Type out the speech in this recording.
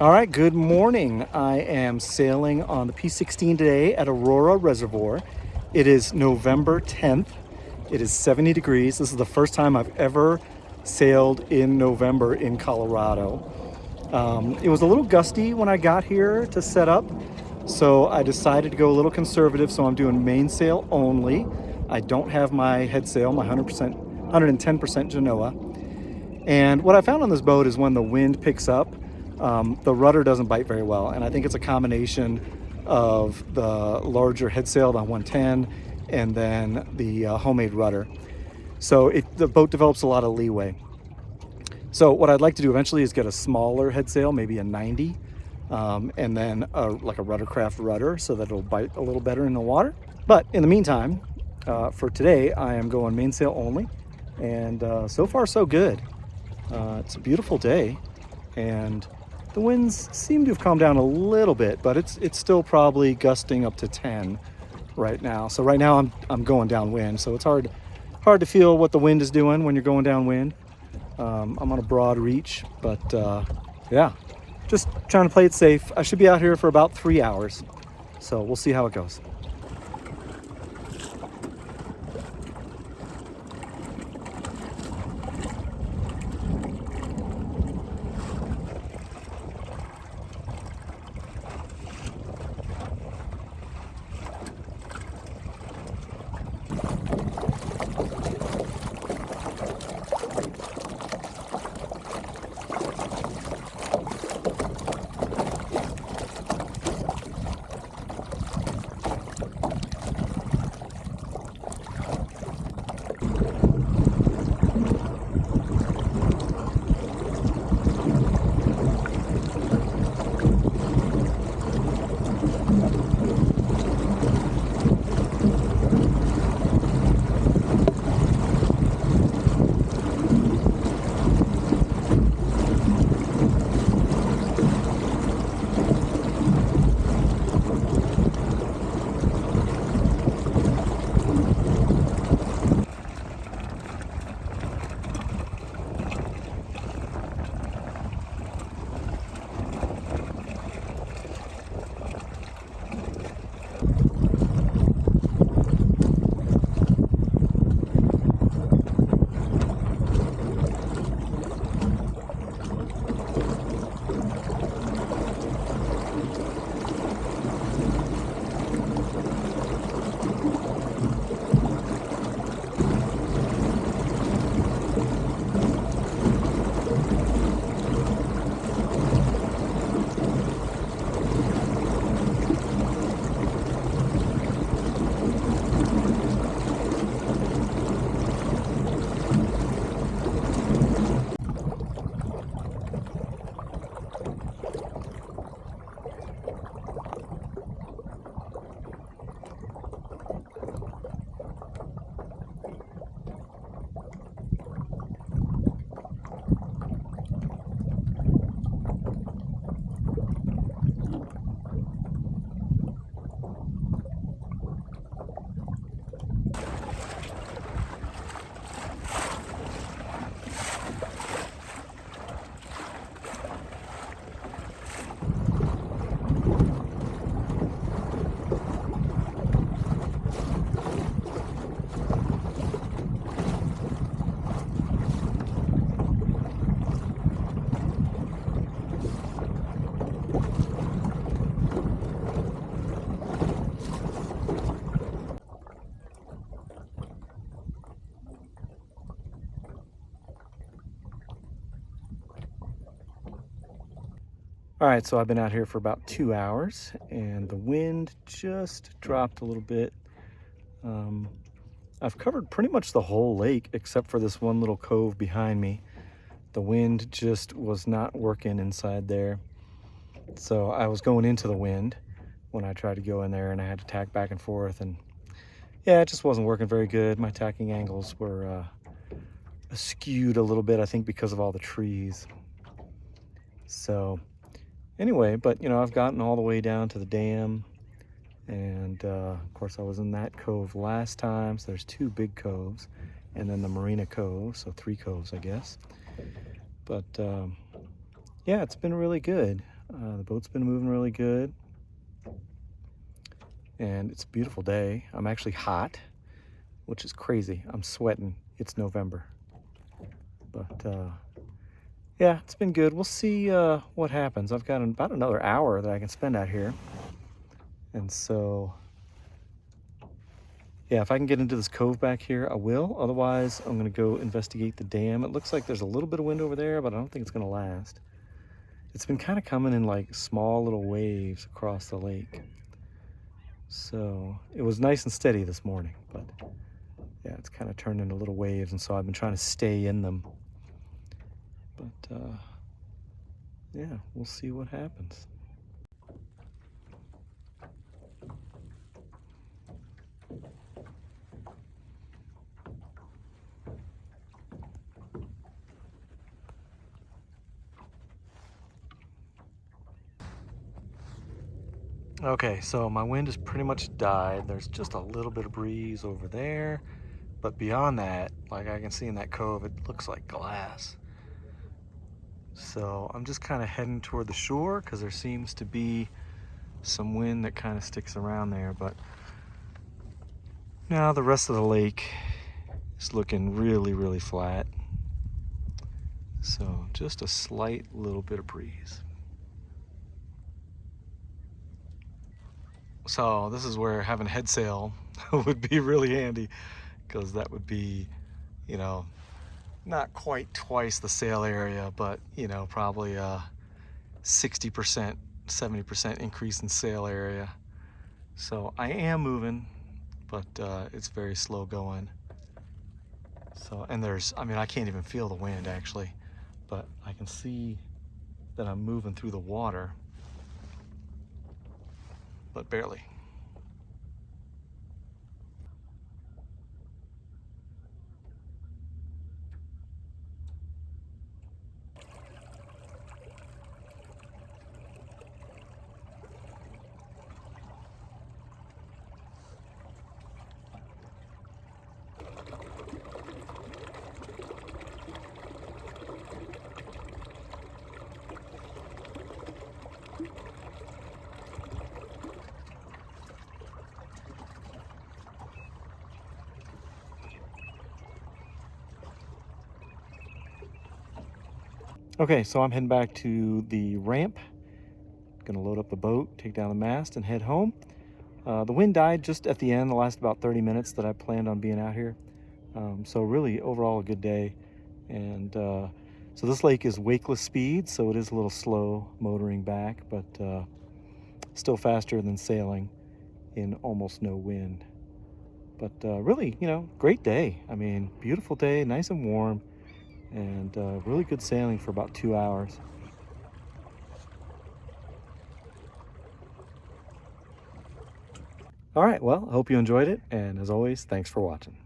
All right, good morning. I am sailing on the P-16 today at Aurora Reservoir. It is November 10th. It is 70 degrees. This is the first time I've ever sailed in November in Colorado. It was a little gusty when I got here to set up, so I decided to go a little conservative, so I'm doing mainsail only. I don't have my head sail, my 110% Genoa. And what I found on this boat is when the wind picks up, the rudder doesn't bite very well. And I think it's a combination of the larger head sail, the 110, and then the homemade rudder. So the boat develops a lot of leeway. So what I'd like to do eventually is get a smaller head sail, maybe a 90, and then like a watercraft rudder so that it'll bite a little better in the water. But in the meantime, for today, I am going mainsail only. And so far, so good. It's a beautiful day, and the winds seem to have calmed down a little bit, but it's still probably gusting up to 10 right now. So right now I'm going downwind, so it's hard to feel what the wind is doing when you're going downwind. I'm on a broad reach, but yeah, just trying to play it safe. I should be out here for about 3 hours, so we'll see how it goes. All right, so I've been out here for about 2 hours, and the wind just dropped a little bit. I've covered pretty much the whole lake except for this one little cove behind me. The wind just was not working inside there. So I was going into the wind when I tried to go in there, and I had to tack back and forth, and yeah, it just wasn't working very good. My tacking angles were skewed a little bit, I think because of all the trees. So anyway, but I've gotten all the way down to the dam, and of course I was in that cove last time, so there's 2 big coves, and then the Marina Cove, so 3 coves I guess. But yeah, it's been really good. The boat's been moving really good, and it's a beautiful day. I'm actually hot, which is crazy. I'm sweating. It's November. But yeah, it's been good. We'll see what happens. I've got about another hour that I can spend out here. And so, yeah, if I can get into this cove back here, I will. Otherwise, I'm going to go investigate the dam. It looks like there's a little bit of wind over there, but I don't think it's going to last. It's been kind of coming in like small little waves across the lake. So it was nice and steady this morning, but yeah, it's kind of turned into little waves, and so I've been trying to stay in them. But yeah, we'll see what happens. Okay, so my wind has pretty much died. There's just a little bit of breeze over there, but beyond that, like I can see in that cove, it looks like glass. So I'm just kind of heading toward the shore because there seems to be some wind that kind of sticks around there, but now the rest of the lake is looking really, really flat. So just a slight little bit of breeze. So this is where having head sail would be really handy, because that would be, you know, not quite twice the sail area, but, you know, probably a 60%, 70% increase in sail area. So I am moving, but it's very slow going. So, and there's, I mean, I can't even feel the wind actually, but I can see that I'm moving through the water, but barely. Okay, so I'm heading back to the ramp. Gonna load up the boat, take down the mast, and head home. The wind died just at the end, the last about 30 minutes that I planned on being out here. So really, overall, a good day. And so this lake is wakeless speed, so it is a little slow motoring back, but still faster than sailing in almost no wind. But really, you know, great day. I mean, beautiful day, nice and warm, and really good sailing for about 2 hours. All right, well, I hope you enjoyed it, and as always, thanks for watching.